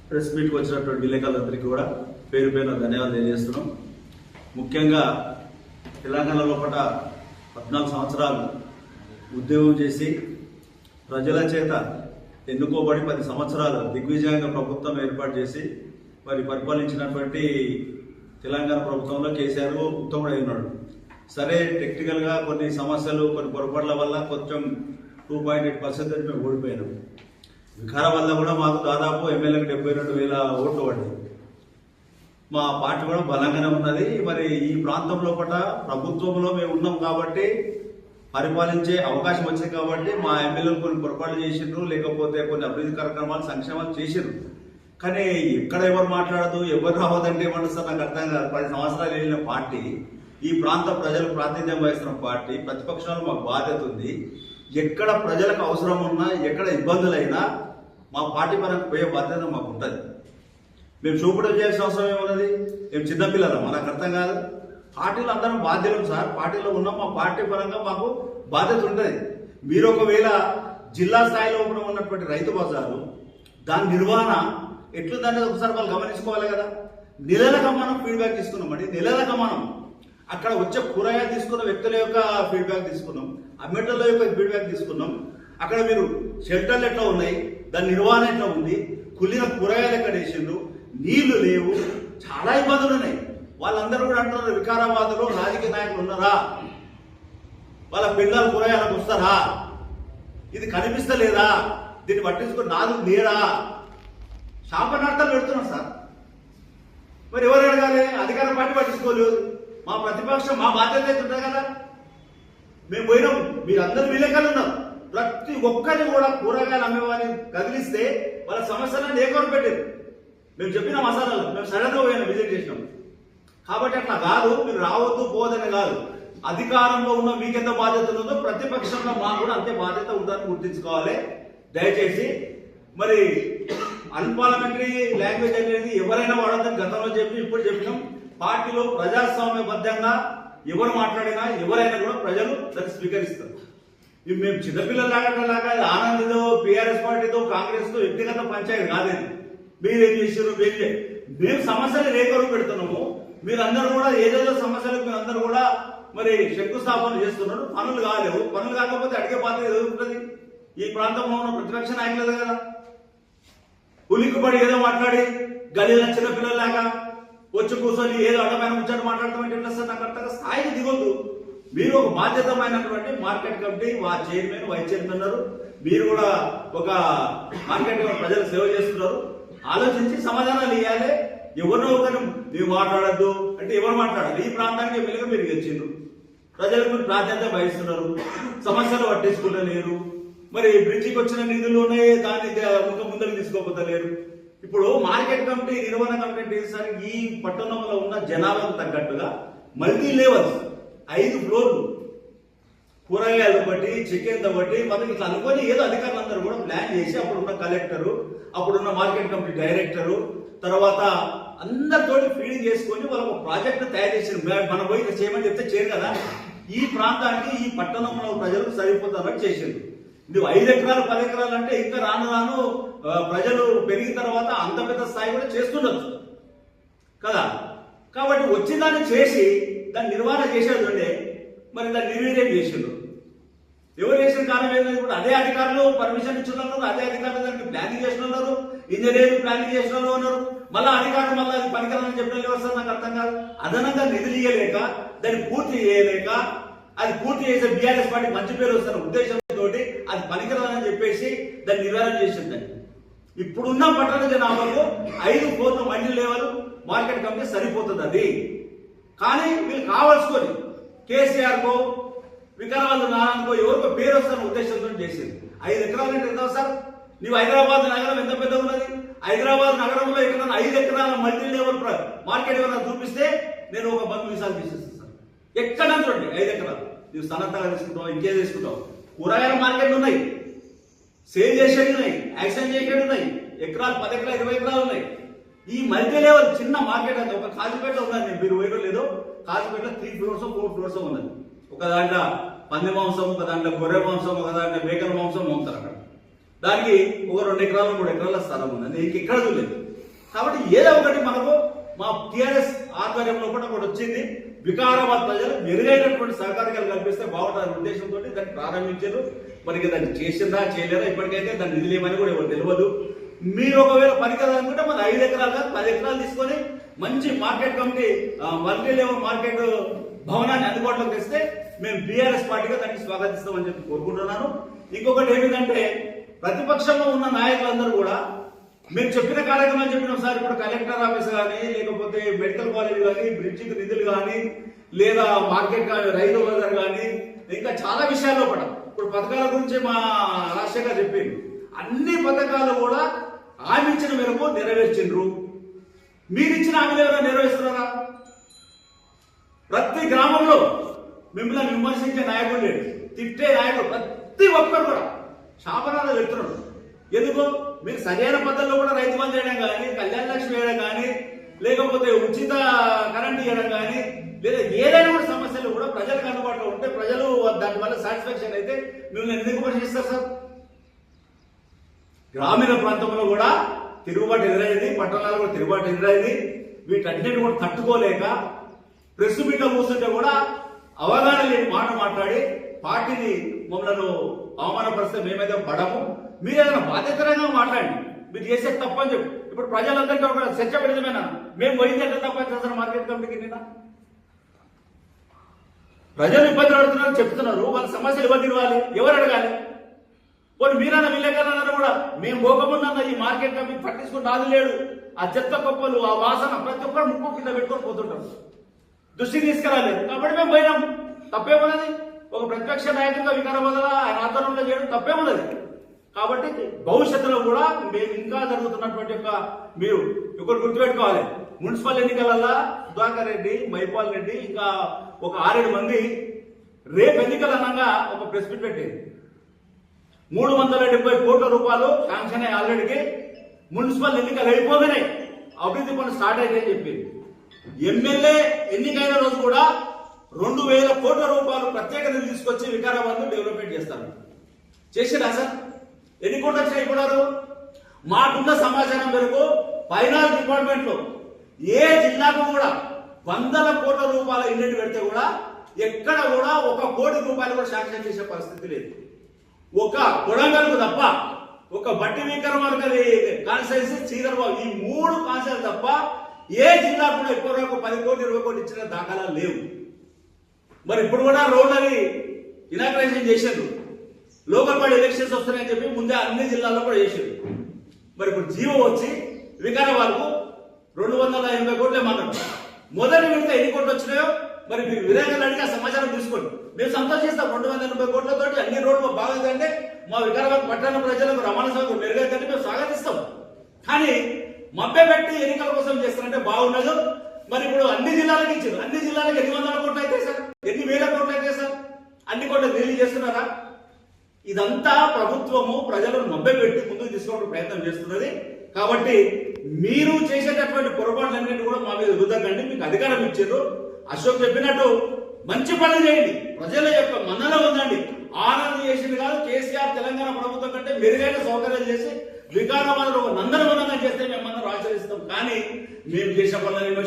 Press మీట్కి వచ్చినటువంటి విలేకరులందరికీ కూడా పేరు పేరున ధన్యవాదాలు తెలియజేస్తున్నాం. ముఖ్యంగా తెలంగాణ లోపల 14 సంవత్సరాలు ఉద్యోగం చేసి ప్రజల చేత ఎన్నుకోబడి 10 సంవత్సరాలు దిగ్విజయంగా ప్రభుత్వం ఏర్పాటు చేసి మరి పరిపాలించినటువంటి తెలంగాణ ప్రభుత్వంలో కేసీఆర్ ఉత్తముడై ఉన్నాడు. సరే, టెక్నికల్గా కొన్ని సమస్యలు, కొన్ని పొరపాట్ల వల్ల కొంచెం 2.8% మేము ఓడిపోయినాం. వికారం వల్ల కూడా మాకు దాదాపు ఎమ్మెల్యేకి 72,000 ఓట్లు పడ్డాయి. మా పార్టీ కూడా బలంగానే ఉన్నది. మరి ఈ ప్రాంతం లోపల ప్రభుత్వంలో మేము ఉన్నాం కాబట్టి, పరిపాలించే అవకాశం వచ్చింది కాబట్టి మా ఎమ్మెల్యేలు కొన్ని పొరపాట్లు చేసిండ్రు, లేకపోతే కొన్ని అభివృద్ధి కార్యక్రమాలు, సంక్షేమాలు చేసిండ్రు. కానీ ఎక్కడ ఎవరు మాట్లాడదు, ఎవరు రావద్దంటే ఏమంటారు సార్, నాకు అర్థం కాదు. 10 సంవత్సరాలు వెళ్ళిన పార్టీ, ఈ ప్రాంత ప్రజలకు ప్రాతినిధ్యం వహిస్తున్న పార్టీ, ప్రతిపక్షాలు మాకు బాధ్యత ఉంది. ఎక్కడ ప్రజలకు అవసరం ఉన్నా, ఎక్కడ ఇబ్బందులైనా మా పార్టీ పరంగా పోయే బాధ్యత మాకు ఉంటుంది. మేము చూపుడు చేయాల్సిన అవసరం ఏమున్నది? మేము చిన్నపిల్లలం, మనకు అర్థం కాదు. పార్టీలో అందరం బాధ్యులం సార్, పార్టీలో ఉన్నాం. మా పార్టీ పరంగా మాకు బాధ్యత ఉంటుంది. మీరు ఒకవేళ జిల్లా స్థాయిలో ఉన్నటువంటి రైతు బజారు, దాని నిర్వహణ ఎట్లుందనేది ఒకసారి వాళ్ళు గమనించుకోవాలి కదా. నెలలుగా మనం ఫీడ్బ్యాక్ తీసుకున్నామండి. నెలలుగా మనం అక్కడ వచ్చే కూరగాయలు తీసుకున్న వ్యక్తుల యొక్క ఫీడ్బ్యాక్ తీసుకున్నాం, అమ్మేటల యొక్క ఫీడ్బ్యాక్ తీసుకున్నాం. అక్కడ మీరు షెల్టర్లు ఎట్లా ఉన్నాయి, దాని నిర్వహణ ఎట్లా ఉంది, కుళ్ళిన కూరగాయలు ఎక్కడ వేసిండ్రు, నీళ్లు లేవు, చాలా ఇబ్బందులు ఉన్నాయి. వాళ్ళందరూ కూడా అంటున్నారు, వికారాబాద్లో రాజకీయ నాయకులు ఉన్నారా, వాళ్ళ పిల్లలు కూరగాయలకు వస్తారా, ఇది కనిపిస్తలేదా, దీన్ని పట్టించుకుని నాదులు లేరా, శాపనార్థాలు పెడుతున్నారు సార్. మరి ఎవరు అడగాలి? అధికార పార్టీ పట్టించుకోలేదు. మా ప్రతిపక్షం, మా బాధ్యత అయితే ఉంటుంది కదా. మేము పోయినాం, మీరందరూ విలేకరులు ఉన్నారు. ప్రతి ఒక్కరిని కూడా కూరగాయలు అమ్మేవారిని కదిలిస్తే వాళ్ళ సమస్యలను ఏకవరం పెట్టారు. మేము చెప్పిన మసాలాలు మేము సడన్గా పోయినా విజిట్ చేసినాం. కాబట్టి అట్లా కాదు, మీరు రావద్దు పోదని కాదు. అధికారంలో ఉన్న మీకెంత బాధ్యత ఉందో ప్రతిపక్షంలో మాకు కూడా అంతే బాధ్యత ఉందని గుర్తించుకోవాలి దయచేసి. మరి అన్పార్లమెంటరీ లాంగ్వేజ్ అనేది ఎవరైనా వాడద్దని గతంలో చెప్పి ఇప్పుడు చెప్పినాం. పార్టీలో ప్రజాస్వామ్యబద్ధంగా ఎవరు మాట్లాడినా ఎవరైనా కూడా ప్రజలు దాన్ని స్వీకరిస్తారు. ఇవి మేము చిన్నపిల్లలాగా ఆనందితో, PRS పార్టీతో, కాంగ్రెస్తో వ్యక్తిగత పంచాయతీ కాలేదు. మీరేం చేశారు, మేము సమస్యలు రేకరు పెడుతున్నాము. మీరందరూ కూడా ఏదేదో సమస్యలకు మీరందరూ కూడా మరి శంకుస్థాపన చేస్తున్నారు. పనులు కాలేవు. పనులు కాకపోతే అడిగే బాధ్యత ఎదుగుతుంది ఈ ప్రాంతంలో ఉన్న ప్రతిపక్ష నాయకులదే కదా. ఉలిక్కుపడి ఏదో మాట్లాడి గలీల చిన్నపిల్లలాగా వచ్చి కూర్చొని ఏదో అడ్డమైన ముచ్చట మాట్లాడతామంటే ఎట్లా సార్? నాకు అర్థంగా స్థాయికి దిగొద్దు. మీరు ఒక బాధ్యతమైనటువంటి market committee chairman, vice chairman ఉన్నారు. మీరు కూడా ఒక మార్కెట్ ప్రజలు సేవ చేస్తున్నారు. ఆలోచించి సమాధానాలు ఇవ్వాలి. ఎవరినో ఒకరు మీరు మాట్లాడద్దు అంటే ఎవరు మాట్లాడాలి? ఈ ప్రాంతానికి ఎమ్మెల్యేగా మీరు గెలిచిండ్రు, ప్రజలకు మీరు ప్రాధాన్యత వహిస్తున్నారు, సమస్యలు పట్టించుకోలేరు. మరి బ్రిడ్జికి వచ్చిన నిధులు ఉన్నాయి, దాన్ని ముందుకు తీసుకోపోతలేరు. ఇప్పుడు మార్కెట్ కమిటీ, నిర్వహణ కమిటీ సార్, ఈ పట్టణంలో ఉన్న జనాభాకు తగ్గట్టుగా మల్టీ లెవెల్స్ 5 ఫ్లోర్లు, కూరగాయలు బట్టి, చికెన్ బట్టి, మనం ఇట్లా అనుకొని ఏదో అధికారులందరూ కూడా ప్లాన్ చేసి అప్పుడున్న కలెక్టరు, అప్పుడున్న మార్కెట్ కమిటీ డైరెక్టరు, తర్వాత అందరితో ఫీడింగ్ చేసుకొని వాళ్ళకు ప్రాజెక్ట్ తయారు చేసి మనం పోయి చేయమని చెప్తే చేయరు కదా. ఈ ప్రాంతానికి, ఈ పట్టణంలో ప్రజలకు సరిపోతారని చేసిండు. నువ్వు 5 ఎకరాలు 10 ఎకరాలు అంటే ఇంకా రాను రాను ప్రజలు పెరిగిన తర్వాత అంత పెద్ద స్థాయి కూడా చేస్తుండొచ్చు కదా. కాబట్టి వచ్చిందాన్ని చేసి దాన్ని నిర్వహణ చేసేది ఉండే, మరి దాన్ని నిర్వీర్యం చేసిండు. ఎవరు చేసిన కారణం ఏంటంటే ఇప్పుడు అదే అధికారులు పర్మిషన్ ఇచ్చున్నారు, అదే అధికారులు దానికి ప్లానింగ్ చేస్తున్నారు, ఇంజనీరింగ్ ప్లానింగ్ చేసిన ఉన్నారు. మళ్ళీ అధికారులు మళ్ళీ అది పనికిరాలని చెప్పిన వ్యవస్థ నాకు అర్థం కాదు. అదనంగా నిధులు ఇయ్యలేక, దాన్ని పూర్తి చేయలేక, అది పూర్తి చేసే BRS పార్టీ మంచి పేరు వస్తున్న ఉద్దేశంతో అది పనికిరాదని చెప్పేసి దాన్ని నిర్వహణ చేసిందని. ఇప్పుడున్న పట్టణ జనాభాకు 5 కోట్ల మండలి లెవెల్ మార్కెట్ కమిటీ సరిపోతుంది. అది కానీ వీళ్ళు కావాల్సుకొని కేసీఆర్కో, వికారాబాద్ నారాయణకో ఎవరికో పేరు వస్తున్న ఉద్దేశంతో చేసింది. 5 ఎకరాలు అంటే ఎంత సార్? నీవు హైదరాబాద్ నగరం ఎంత పెద్ద ఉన్నది? హైదరాబాద్ నగరంలో ఎక్కడ 5 ఎకరాల మల్టీ లెవెల్ మార్కెట్ ఏమైనా చూపిస్తే నేను ఒక బంధు విషయాలు తీసేస్తాను సార్. ఎక్కడ చూడండి 5 ఎకరాలు. నువ్వు స్థలంగా తీసుకుంటావు, ఇంకే తీసుకుంటావు. కూరగాయల మార్కెట్లు ఉన్నాయి, సేల్ చేసేవి ఉన్నాయి, యాక్షన్ చేసేవి ఉన్నాయి. ఎకరాలు 10 ఎకరాలు 20 ఎకరాలు ఉన్నాయి. ఈ మల్టీ లెవెల్ చిన్న మార్కెట్ అంటే ఒక కాజీపేట ఉన్నది, మీరు పోయడం లేదో, కాజీపేట 3 ఫ్లోర్స్ 4 ఫ్లోర్స్ ఉన్నది. ఒక దాంట్లో పంది మాంసం, ఒక దాంట్లో గొర్రె మాంసం, ఒక దాంట్లో మేకల మాంసం అమ్ముతారు. అక్కడ దానికి ఒక 2 ఎకరాలు 3 ఎకరాల స్థలం ఉన్నది. ఇంకెక్కడ చూడలేదు. కాబట్టి ఏదో ఒకటి మనకు మా టీఆర్ఎస్ ఆధ్వర్యంలో కూడా ఒకటి వచ్చింది. వికారాబాద్ ప్రజలు మెరుగైనటువంటి సహకారాలు కల్పిస్తే బాగుంటుందనే ఉద్దేశంతో దాన్ని ప్రారంభించారు. మనకి దాన్ని చేసిందా చేయలేదా ఇప్పటికైతే దాన్ని నిధులేమని కూడా ఎవరు తెలియదు. మీరు ఒకవేళ పనికిరాలనుకుంటే మన 5 ఎకరాలు కాదు 10 ఎకరాలు తీసుకొని మంచి market committee multi level market భవనాన్ని అందుబాటులోకి తెస్తే మేము బీఆర్ఎస్ పార్టీగా దాన్ని స్వాగతిస్తామని చెప్పి కోరుకుంటున్నాను. ఇంకొకటి ఏమిటంటే ప్రతిపక్షంలో ఉన్న నాయకులందరూ కూడా మేము చెప్పిన కార్యక్రమాలు చెప్పినాం సార్. ఇప్పుడు కలెక్టర్ ఆఫీస్ కానీ లేకపోతే మెడికల్ కాలేజ్ కానీ బ్రిడ్జికి నిధులు కానీ లేదా మార్కెట్ కానీ రైతు బజార్ కానీ ఇంకా చాలా విషయాల్లో కూడా ఇప్పుడు పథకాల గురించి మా రాజశేఖర్ చెప్పింది. అన్ని పథకాలు కూడా హామీ ఇచ్చిన మేరకు నెరవేర్చిండ్రు. మీరు ఇచ్చిన హామీలు ఎవరైనా నెరవేరుస్తున్నారా? ప్రతి గ్రామంలో మిమ్మల్ని విమర్శించే నాయకుడు లేడు, తిట్టే నాయకుడు ప్రతి ఒక్కరు కూడా శాపనాలు వెళ్తున్నాడు. ఎందుకు? మీరు సరైన పద్ధతిలో కూడా రైతు బంధు చేయడం కానీ కళ్యాణ లక్ష్మి వేయడం కానీ లేకపోతే ఉచిత కరెంట్ ఇవ్వడం కానీ లేదా ఏదైనా కూడా సమస్యలు కూడా ప్రజలకు అందుబాటులో ఉంటే ప్రజలు దాని వల్ల సాటిస్ఫాక్షన్ అయితే మిమ్మల్ని ఎందుకు విమర్శిస్తారు సార్? గ్రామీణ ప్రాంతంలో కూడా తిరుగుబాటు ఎదురైంది, పట్టణాల్లో కూడా తిరుగుబాటు ఎదురైంది. వీటన్నిటిని కూడా తట్టుకోలేక ప్రెస్ మీట్లో కూర్చుంటే కూడా అవగాహన లేని మాట మాట్లాడి పార్టీని మమ్మల్ని అవమానపరిస్తే మేమైతే పడము. మీరు ఏదైనా బాధ్యతరంగా మాట్లాడండి. మీరు చేసే తప్పని చెప్పి ఇప్పుడు ప్రజలందరికీ ఒక చర్చ పెడతామేనా? మేము పోయింది ఎంత తప్ప చేస్తారు మార్కెట్ కమిటీకి నిన్న ప్రజలు ఇబ్బంది పడుతున్నారు చెప్తున్నారు. వాళ్ళ సమస్యలు ఎవరు తిరగాలి, ఎవరు అడగాలి? పోనీ మీరన్నా విలేకరులన్నా కూడా మేము పోకముందన్న ఈ మార్కెట్ కమిటీ పట్టించుకుని రాదు లేడు. ఆ చెత్త కుప్పలు ఆ వాసన ప్రతి ఒక్కరు ముక్కు కింద పెట్టుకొని పోతుంటారు. దృష్టికి తీసుకురాలేదు కాబట్టి మేము పోయినాం. తప్పేమున్నది? ఒక ప్రతిపక్ష నాయకుడిగా వికారాబాద్ ఆయన ఆధ్వర్యంలో చేయడం తప్పేమున్నది? కాబట్టి భవిష్యత్తులో కూడా మేము ఇంకా జరుగుతున్నటువంటి మీరు ఒకటి గుర్తుపెట్టుకోవాలి. మున్సిపల్ ఎన్నికలలో సుధాకర్ రెడ్డి, మైపాల్ రెడ్డి ఇంకా ఒక 6-7 మంది రేపు ఎన్నికలు అనగా ఒక ప్రెస్ మీట్ పెట్టింది. 370 కోట్ల రూపాయలు శాంక్షన్ అయ్యి ఆల్రెడీకి మున్సిపల్ ఎన్నికలు అయిపోగానే అభివృద్ధి పనులు స్టార్ట్ అయ్యాయని చెప్పింది. ఎమ్మెల్యే ఎన్నికైన రోజు కూడా 2000 కోట్ల రూపాయలు ప్రత్యేక నిధులు తీసుకొచ్చి వికారాబాద్ డెవలప్మెంట్ చేస్తారు. చేసిరా సార్? ఎన్ని కోట్లు వచ్చినాయి ఇప్పుడు? మాకున్న సమాచారం మేరకు ఫైనాన్స్ డిపార్ట్మెంట్ లో ఏ జిల్లాకు కూడా 100 కోట్ల రూపాయల ఇన్వెంట్ పెడితే కూడా ఎక్కడ కూడా 1 కోటి రూపాయలు కూడా శాంక్షన్ చేసే పరిస్థితి లేదు. ఒక కొడంగల్కు తప్ప, ఒక బట్టి విక్రమార్కది కాన్స్టిట్యున్సీ, శ్రీధర్బాబు ఈ 3 కాన్స్టిట్యున్సీ తప్ప ఏ జిల్లా కూడా ఇప్పటివరకు 10 కోట్లు 20 కోట్లు ఇచ్చిన దాఖలాలు లేవు. మరి ఇప్పుడు కూడా రోడ్లని ఇనాగ్రేషన్ చేశారు. లోకల్ బాడీ ఎలక్షన్స్ వస్తున్నాయని చెప్పి ముందే అన్ని జిల్లాల్లో కూడా చేశారు. మరి ఇప్పుడు జీవో వచ్చి వికారాబాద్కు 280 కోట్లే మాట్లాడు. మొదటి విడత ఎన్ని కోట్లు వచ్చినాయో మరి మీరు విలేకరులు అడిగి ఆ సమాచారం తీసుకోండి. మేము సంతోషిస్తాం. 280 కోట్లతో అన్ని రోడ్లు బాగుందంటే మా వికారాబాద్ పట్టణ ప్రజలకు రవాణా సౌకర్యం మెరుగైందంటే మేము స్వాగతిస్తాం. కానీ మభ్యపెట్టి ఎన్నికల కోసం చేస్తారంటే బాగుండదు. మరి ఇప్పుడు అన్ని జిల్లాలకు ఇచ్చారు. అన్ని జిల్లాలకు ఎన్ని 100 కోట్లు అయితే సార్, ఎన్ని 1000 కోట్లు అయితే సార్, అన్ని కోట్లు రిలీజ్ చేస్తున్నారా? ఇదంతా ప్రభుత్వము ప్రజలను మభ్యపెట్టి ముందుకు తీసుకోవడానికి ప్రయత్నం చేస్తున్నది. కాబట్టి మీరు చేసేటటువంటి పొరపాట్లన్నింటినీ కూడా మా మీద రుద్దకండి. మీకు అధికారం ఇచ్చారు. అశోక్ చెప్పినట్టు మంచి పనులు చేయండి, ప్రజల యొక్క మన్నన ఉందండి. ఆనందం చేసింది కాదు. కేసీఆర్ తెలంగాణ ప్రభుత్వం కంటే మెరుగైన సౌకర్యాలు చేసి వికారాబాద్ ఒక నందనవనంగా చేస్తే మేమందరం ఆచరిస్తాం. కానీ మేము చేసే పనులను